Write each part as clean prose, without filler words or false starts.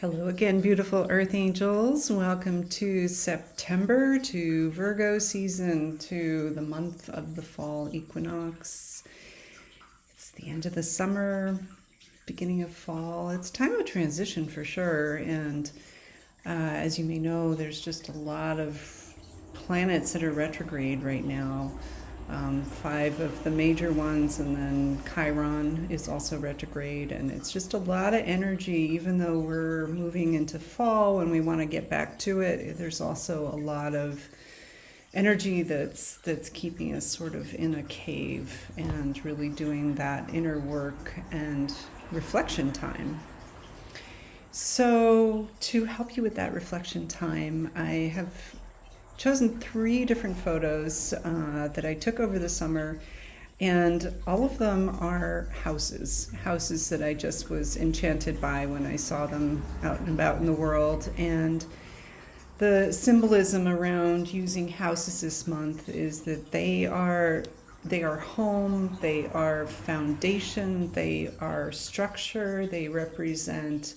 Hello again, beautiful Earth Angels. Welcome to September, to Virgo season, to the month of the fall equinox. It's the end of the summer, beginning of fall. It's time of transition for sure. And as you may know, there's just a lot of planets that are retrograde right now. 5 of the major ones, and then Chiron is also retrograde, and it's just a lot of energy. Even though we're moving into fall and we want to get back to it, there's also a lot of energy that's keeping us sort of in a cave and really doing that inner work and reflection time. So to help you with that reflection time, I have chosen 3 different photos that I took over the summer, and all of them are houses that I just was enchanted by when I saw them out and about in the world. And the symbolism around using houses this month is that they are home, they are foundation, they are structure, they represent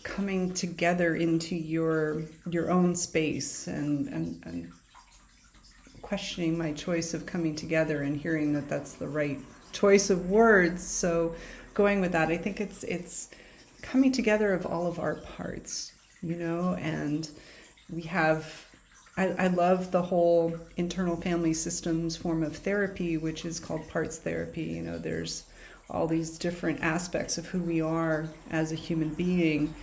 coming together into your own space, and questioning my choice of coming together and hearing that that's the right choice of words. So going with that, I think it's coming together of all of our parts, and we have I love the whole internal family systems form of therapy, which is called parts therapy. There's all these different aspects of who we are as a human being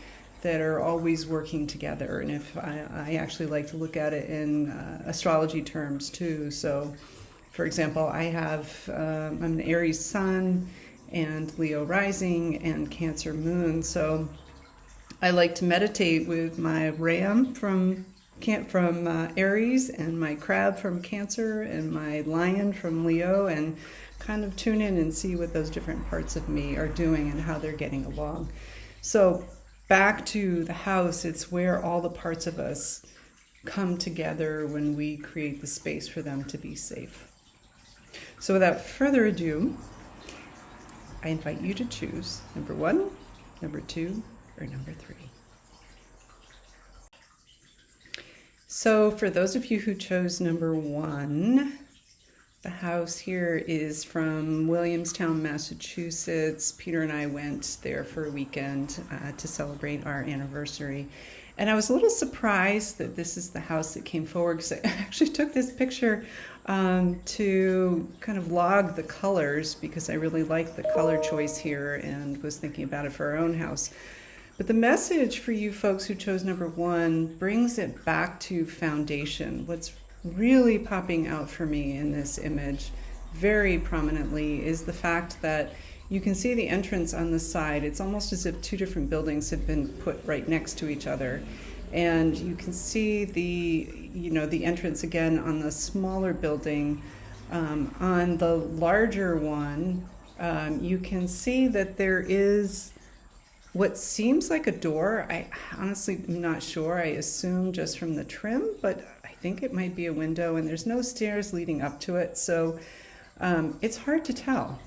that are always working together. And if I actually like to look at it in astrology terms too. So, for example, I'm an Aries sun and Leo rising and Cancer moon. So I like to meditate with my Ram from Aries, and my Crab from Cancer, and my Lion from Leo, and kind of tune in and see what those different parts of me are doing and how they're getting along. So back to the house, it's where all the parts of us come together when we create the space for them to be safe. So without further ado, I invite you to choose number 1, number 2, or number 3. So for those of you who chose number 1, the house here is from Williamstown, Massachusetts. Peter and I went there for a weekend to celebrate our anniversary. And I was a little surprised that this is the house that came forward, because I actually took this picture to kind of log the colors, because I really like the color choice here and was thinking about it for our own house. But the message for you folks who chose number 1 brings it back to foundation. What's really popping out for me in this image very prominently is the fact that you can see the entrance on the side. It's almost as if 2 different buildings have been put right next to each other. And you can see the entrance again on the smaller building. On the larger one, you can see that there is what seems like a door. I honestly am not sure. I assume just from the trim, but I think it might be a window, and there's no stairs leading up to it. So it's hard to tell.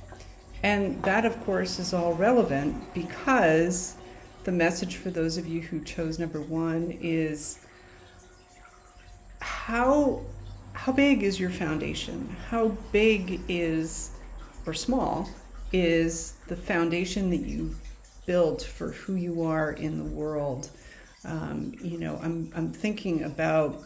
And that, of course, is all relevant, because the message for those of you who chose number 1 is how big is your foundation? How big is, or small, is the foundation that you built for who you are in the world? I'm thinking about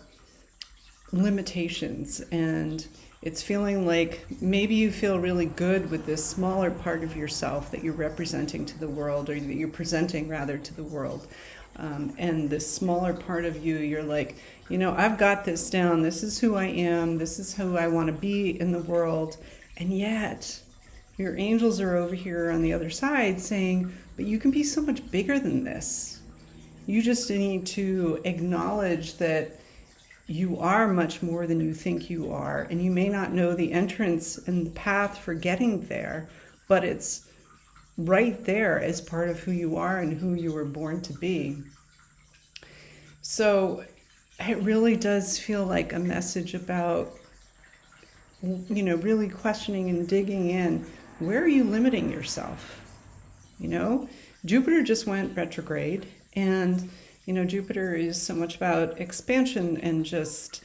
limitations, and it's feeling like maybe you feel really good with this smaller part of yourself that you're representing to the world, or that you're presenting rather to the world. And this smaller part of you, you're like, I've got this down. This is who I am. This is who I want to be in the world. And yet your angels are over here on the other side saying, but you can be so much bigger than this. You just need to acknowledge that you are much more than you think you are. And you may not know the entrance and the path for getting there, but it's right there as part of who you are and who you were born to be. So it really does feel like a message about, really questioning and digging in. Where are you limiting yourself? Jupiter just went retrograde, And, Jupiter is so much about expansion and just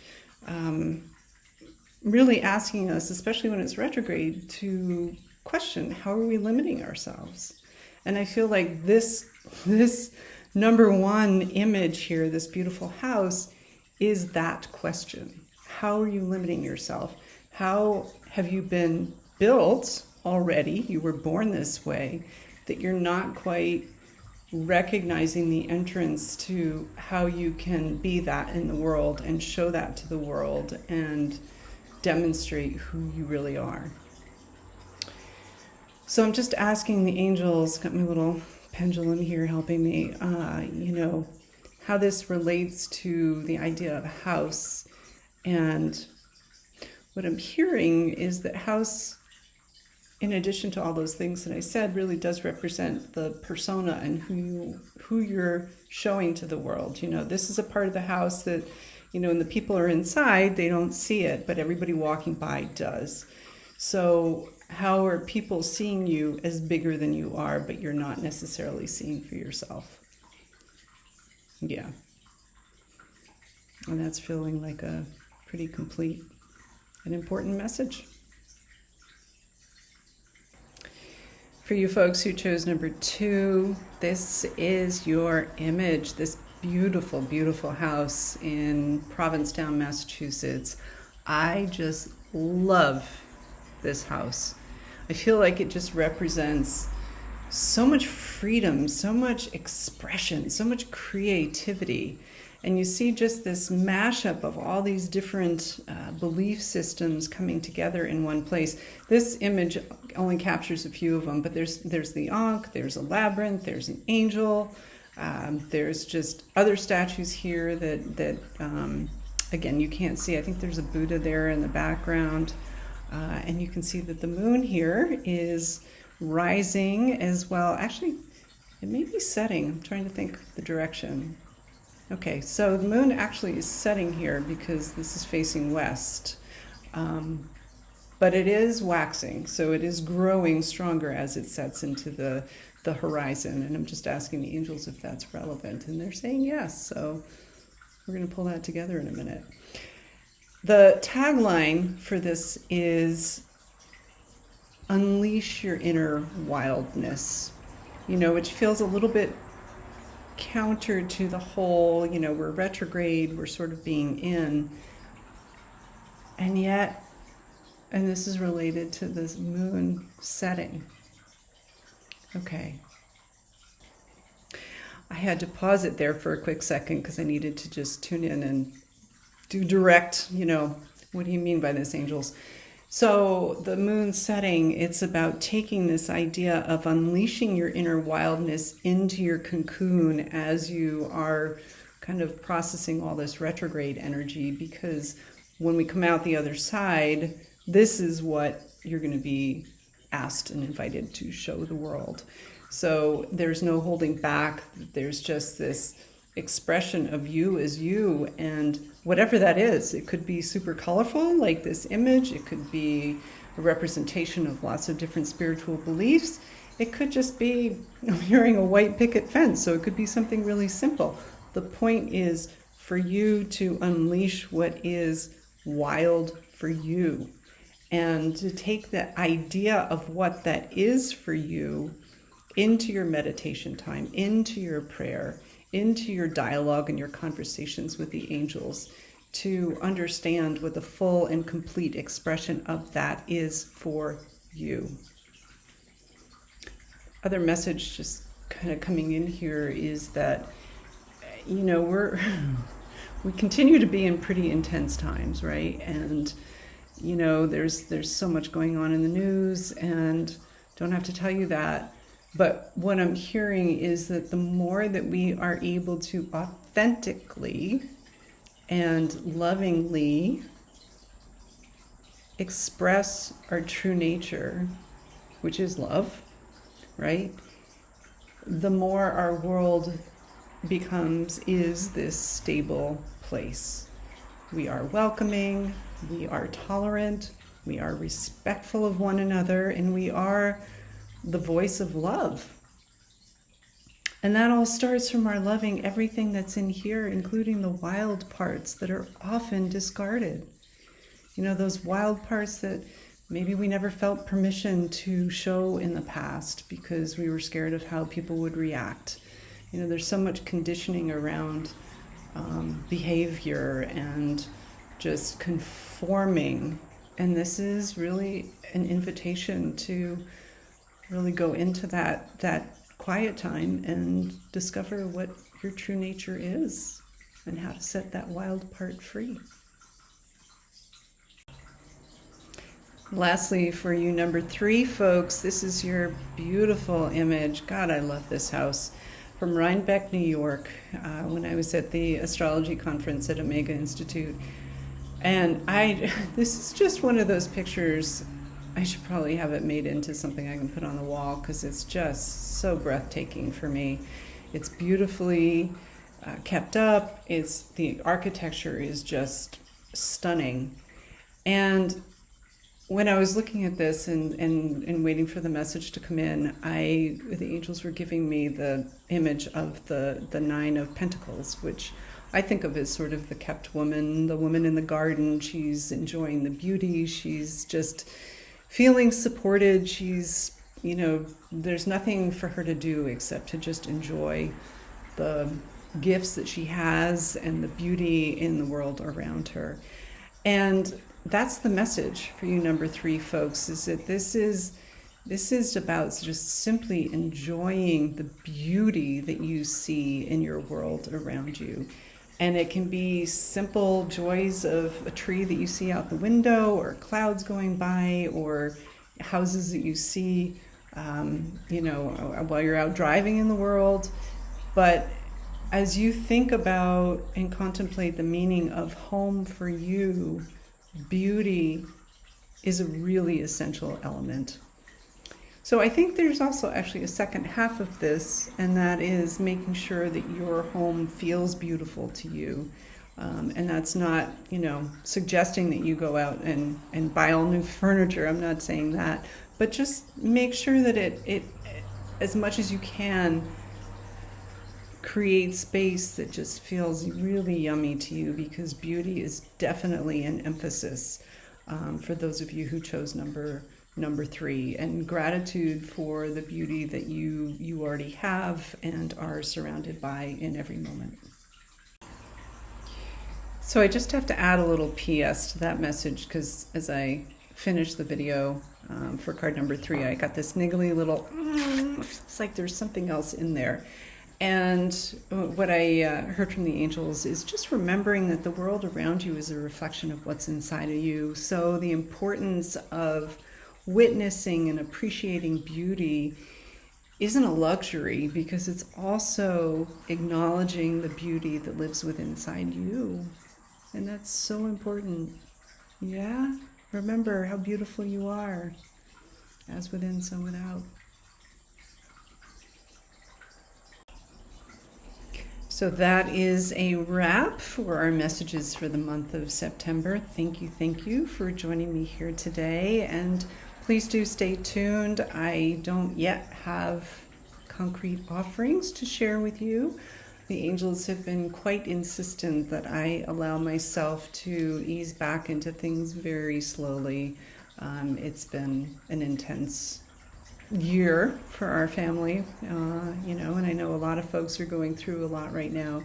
really asking us, especially when it's retrograde, to question, how are we limiting ourselves? And I feel like this number one image here, this beautiful house, is that question. How are you limiting yourself? How have you been built already? You were born this way, that you're not quite recognizing the entrance to how you can be that in the world and show that to the world and demonstrate who you really are. So I'm just asking the angels, got my little pendulum here helping me, how this relates to the idea of a house. And what I'm hearing is that house, in addition to all those things that I said, really does represent the persona and who you're showing to the world. This is a part of the house that, when the people are inside, they don't see it, but everybody walking by does. So how are people seeing you as bigger than you are, but you're not necessarily seeing for yourself? Yeah. And that's feeling like a pretty complete and important message. For you folks who chose number 2, this is your image, this beautiful, beautiful house in Provincetown, Massachusetts. I just love this house. I feel like it just represents so much freedom, so much expression, so much creativity. And you see just this mashup of all these different belief systems coming together in one place. This image only captures a few of them, but there's the Ankh, there's a labyrinth, there's an angel, there's just other statues here that again, you can't see. I think there's a Buddha there in the background. And you can see that the moon here is rising as well. Actually, it may be setting. I'm trying to think the direction. Okay, so the moon actually is setting here because this is facing west. But it is waxing, so it is growing stronger as it sets into the horizon. And I'm just asking the angels if that's relevant. And they're saying yes, so we're going to pull that together in a minute. The tagline for this is unleash your inner wildness, which feels a little bit counter to the whole, we're retrograde, we're sort of being in. And yet, and this is related to this moon setting. Okay. I had to pause it there for a quick second because I needed to just tune in and do direct, what do you mean by this, angels? So the moon setting, it's about taking this idea of unleashing your inner wildness into your cocoon as you are kind of processing all this retrograde energy, because when we come out the other side, this is what you're going to be asked and invited to show the world. So there's no holding back. There's just this expression of you as you, and whatever that is, it could be super colorful like this image, it could be a representation of lots of different spiritual beliefs, it could just be wearing a white picket fence, so it could be something really simple. The point is for you to unleash what is wild for you, and to take the idea of what that is for you into your meditation time, into your prayer, into your dialogue and your conversations with the angels, to understand what the full and complete expression of that is for you. Other message just kind of coming in here is that, we continue to be in pretty intense times, right? And, there's so much going on in the news, and don't have to tell you that. But what I'm hearing is that the more that we are able to authentically and lovingly express our true nature, which is love, right? The more our world is this stable place. We are welcoming, we are tolerant, we are respectful of one another, and we are the voice of love. And that all starts from our loving everything that's in here, including the wild parts that are often discarded. You know, those wild parts that maybe we never felt permission to show in the past because we were scared of how people would react. You know, there's so much conditioning around behavior and just conforming. And this is really an invitation to really go into that quiet time and discover what your true nature is and how to set that wild part free. Lastly, for you number 3 folks, this is your beautiful image. God, I love this house. From Rhinebeck, New York, when I was at the astrology conference at Omega Institute. And this is just one of those pictures. I should probably have it made into something I can put on the wall because it's just so breathtaking for me. It's beautifully kept up. The architecture is just stunning. And when I was looking at this and waiting for the message to come in, the angels were giving me the image of the 9 of Pentacles, which I think of as sort of the kept woman, the woman in the garden. She's enjoying the beauty. She's just feeling supported. She's, there's nothing for her to do except to just enjoy the gifts that she has and the beauty in the world around her. And that's the message for you number 3 folks, is that this is about just simply enjoying the beauty that you see in your world around you. And it can be simple joys of a tree that you see out the window, or clouds going by, or houses that you see while you're out driving in the world. But as you think about and contemplate the meaning of home for you, beauty is a really essential element. So I think there's also actually a second half of this, and that is making sure that your home feels beautiful to you. And that's not, suggesting that you go out and buy all new furniture. I'm not saying that. But just make sure that it as much as you can, create space that just feels really yummy to you, because beauty is definitely an emphasis for those of you who chose number 3, and gratitude for the beauty that you already have and are surrounded by in every moment. So I just have to add a little PS to that message, because as I finish the video for card number 3, I got this niggly little, it's like there's something else in there. And what I heard from the angels is just remembering that the world around you is a reflection of what's inside of you. So the importance of witnessing and appreciating beauty isn't a luxury, because it's also acknowledging the beauty that lives within inside you. And that's so important. Yeah? Remember how beautiful you are. As within, so without. So that is a wrap for our messages for the month of September. Thank you for joining me here today. And please do stay tuned. I don't yet have concrete offerings to share with you. The angels have been quite insistent that I allow myself to ease back into things very slowly. It's been an intense year for our family, and I know a lot of folks are going through a lot right now.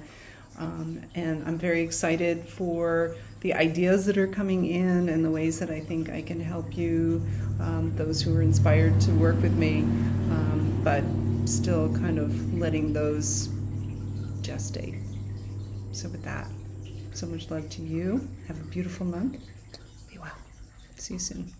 And I'm very excited for the ideas that are coming in and the ways that I think I can help you, those who are inspired to work with me, but still kind of letting those gestate. So with that, so much love to you. Have a beautiful month. Be well. See you soon.